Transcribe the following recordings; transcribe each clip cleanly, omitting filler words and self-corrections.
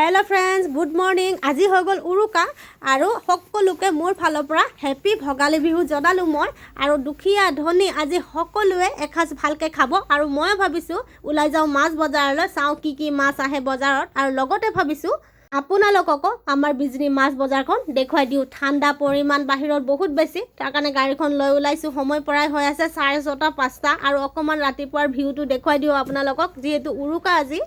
hello friends good morning আজি হৈ গল উৰুকা আৰু সকলোকে মোৰ ফালৰ পৰা হেপি ভগালী বিহু জনালো মই আৰু দুখিয়া ধনী আজি সকলোৱে এখাজ ভালকে খাব আৰু মই ভাবিছো উলাই যাও মাছ বজাৰলৈ চাও কি মাছ আহে বজাৰত আৰু লগতে ভাবিছো আপোনালোককো আমাৰ বিজনী মাছ বজাৰখন দেখুৱাই দিও ঠাণ্ডা পৰিমাণ বাহিৰত বহুত বেছি তাৰ কাৰণে গাড়ীখন লৈ উলাইছো সময় পৰাই হৈ আছে 6:30 5টা আৰু অকমান ৰাতিপুৱাৰ ভিউটো দেখুৱাই দিও আপোনালোকক যেহেতু উৰুকা আজি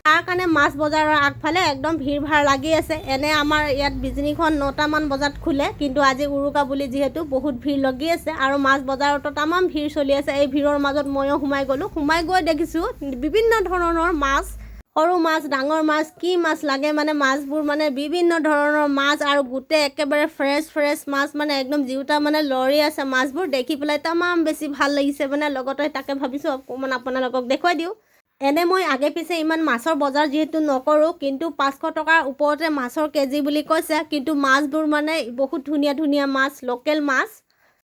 তাৰ কাৰণে মাছ বজাৰৰ আগফালে একদম ভিৰ ভাৰ লাগি আছে এনে আমাৰ ইয়াত বিজনীখন 9টা মান বজাত খুলে কিন্তু আজি উৰুকা বুলি যেহেতু বহুত ভিৰ লাগি আছে আৰু মাছ বজাৰতো তামাম ভিৰ চলি আছে এই ভিৰৰ মাজত ময়ো সোমাই গৈ দেখিছো বিভিন্ন ধৰণৰ মাছ সৰু মাছ ডাঙৰ মাছ কি মাছ লাগে মানে মাছবোৰ মানে বিভিন্ন ধৰণৰ মাছ আৰু গুটে একেবাৰে ফ্ৰেছ মাছ মানে একদম জিউটা মানে লৰি আছে মাছবোৰ দেখি পেলাই তামাম বেছি ভাল লাগিছে মানে লগতে তাকে ভাবিছো অকমান আপোনালোকক দেখুৱাই দিও এনে মই আগে পিছে ইমান মাছৰ বজাৰ যেহেতু নকৰো কিন্তু 500 টকাৰ ওপৰতে মাছৰ কেজি বুলি কৈছে কিন্তু মাছবোৰ মানে বহুত ধুনিয়া মাছ লোকেল মাছ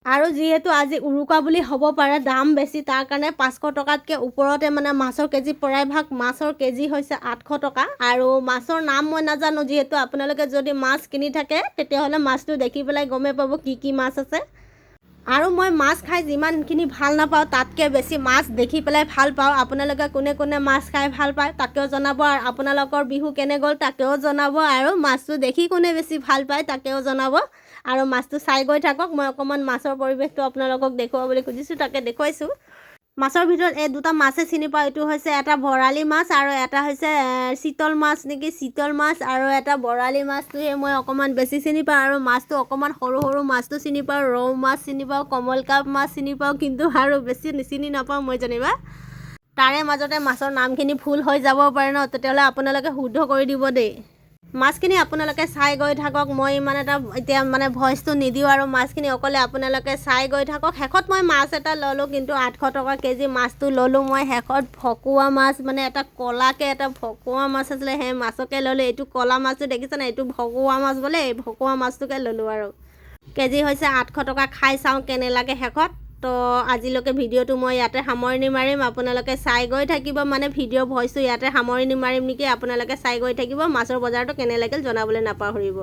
আৰু যেহেতু আজি উৰুকা বুলি হ'ব পাৰে দাম বেছি তাৰ কাৰণে 500 টকাতকৈ ওপৰতে মানে মাছৰ কেজি পৰাই ভাগ মাছৰ কেজি হৈছে 800 টকা আৰু মাছৰ নাম মই নাজানো যেহেতু আপোনালোকে যদি মাছ কিনি থাকে তেতিয়াহলে মাছটো দেখি পেলাই গমে পাব কি মাছ আছে আৰু মই মাছ খাই যিমানখিনি ভাল নাপাওঁ তাতকৈ বেছি মাছ দেখি পেলাই ভাল পাওঁ আপোনালোকে কোনে মাছ খাই ভাল পায় তাকেও জনাব আৰু আপোনালোকৰ বিহু কেনে গ'ল তাকেও জনাব আৰু মাছটো দেখি কোনে বেছি ভাল পায় তাকেও জনাব আৰু মাছটো চাই গৈ থাকক মই অকমান মাছৰ পৰিৱেশটো আপোনালোকক দেখুৱাব বুলি খুজিছো তাকে দেখুৱাইছো মাছৰ ভিতৰত এই দুটা মাছে চিনি পাওঁ এটো হৈছে এটা বৰালি মাছ আৰু এটা হৈছে চিতল মাছ নেকি চিতল মাছ আৰু এটা বৰালি মাছটোহে মই অকমান বেছি চিনি পাওঁ আৰু মাছটো অকমান সৰু মাছটো চিনি পাওঁ ৰৌ মাছ চিনি পাওঁ কমল কাপ মাছ চিনি পাওঁ কিন্তু আৰু বেছি চিনি নাপাওঁ মই জানিবা তাৰে মাজতে মাছৰ নামখিনি ভুল হৈ যাব পাৰে ন তেতিয়াহলে আপোনালোকে শুদ্ধ কৰি দিব দেই মাছখিনি আপোনালোকে চাই গৈ থাকক মই মানে এটা এতিয়া মানে ভয়েসটো নিদিও আৰু মাছখিনি অকলে আপোনালোকে চাই গৈ থাকক হেকত মই মাছ এটা ললো কিন্তু 800 টকা কেজি মাছটো ললো মই হেকত ভকুৱা মাছ মানে এটা কলাকে এটা ভকুৱা মাছ আছিল হে মাছকে ললো এটো কলা মাছটো দেখিছ না এটো ভকুৱা মাছ বলে এই ভকুৱা মাছটোকে ললো আৰু কেজি হৈছে 800 টকা খাই চাও কেনে লাগে হেকত তো আজিলৈকে ভিডিওটো মই ইয়াতে সামৰণি মাৰিম আপোনালোকে চাই গৈ থাকিব মানে ভিডিও ভয়েসটো ইয়াতে সামৰণি মাৰিম নেকি আপোনালোকে চাই গৈ থাকিব মাছৰ বজাৰটো কেনে লাগিল জনাবলৈ নাপাহৰিব